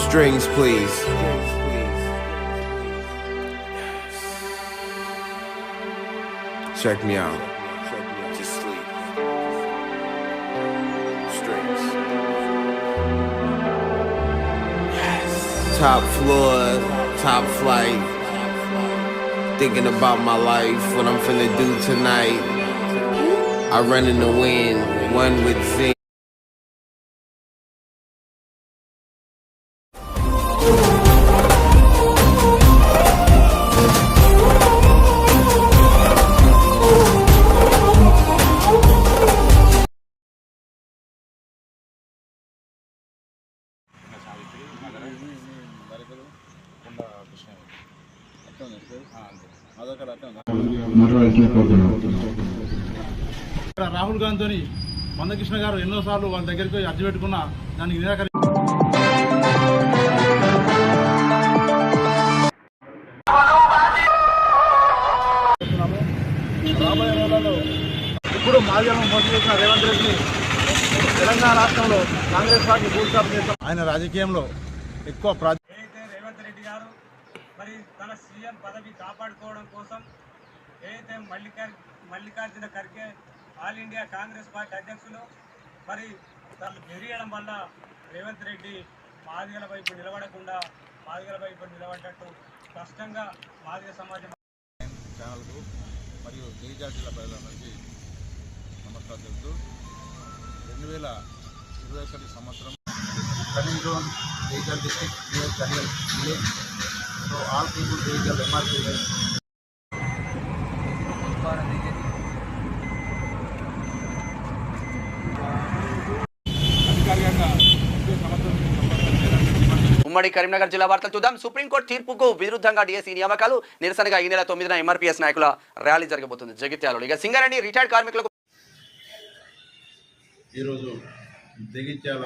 Strings, please. Check me out. Just sleep. Strings. Top floor, top flight. Thinking about my life, what I'm finna do tonight. I run in the wind, one with zinc. Rahul గాంధీతోని Mandakrishna గారు ఎన్నోసార్లు వాళ్ళ దగ్గరికి అర్జీ పెట్టుకున్నా దానికి నిరాకరి రాబోయే రోజుల్లో ఇప్పుడు మాధ్యమం మోసం చేసిన రేవంత్ రెడ్డిని తెలంగాణ రాష్ట్రంలో కాంగ్రెస్ పార్టీ పూర్తిసాపు చేస్తాం. ఆయన రాజకీయంలో ఎక్కువ రేవంత్ రెడ్డి గారు మరి తన సీఎం పదవి కాపాడుకోవడం కోసం ఏదైతే Mallikarjuna Kharge all India Congress party అధ్యక్షులు మరి తను జరిగడం వల్ల రేవంత్ రెడ్డి మాదిగల వైపు నిలబడకుండా మాదిగల వైపు నిలబడ్డట్టు స్పష్టంగా మాదిగ సమాజం ఛానల్కు మరియు జగిత్యాల జిల్లా ప్రజలందరికీ నమస్కారం చెబుతూ 2021 సంవత్సరం running zone Jagtial district village so all people Jagtial MRP ఉమ్మడి కరీంనగర్ జిల్లా వార్తలు చూద్దాం. సుప్రీంకోర్టు తీర్పుకు విరుద్ధంగా డిఎస్సీ నియామకాలు నిరసనగా ఈ నెల 9న ఎంఆర్పీఎస్ నాయకుల ర్యాలీ జరగబోతుంది జగిత్యాలలో. ఇక సింగరేణి రిటైర్డ్ కార్మికులకు ఈరోజు జగిత్యాల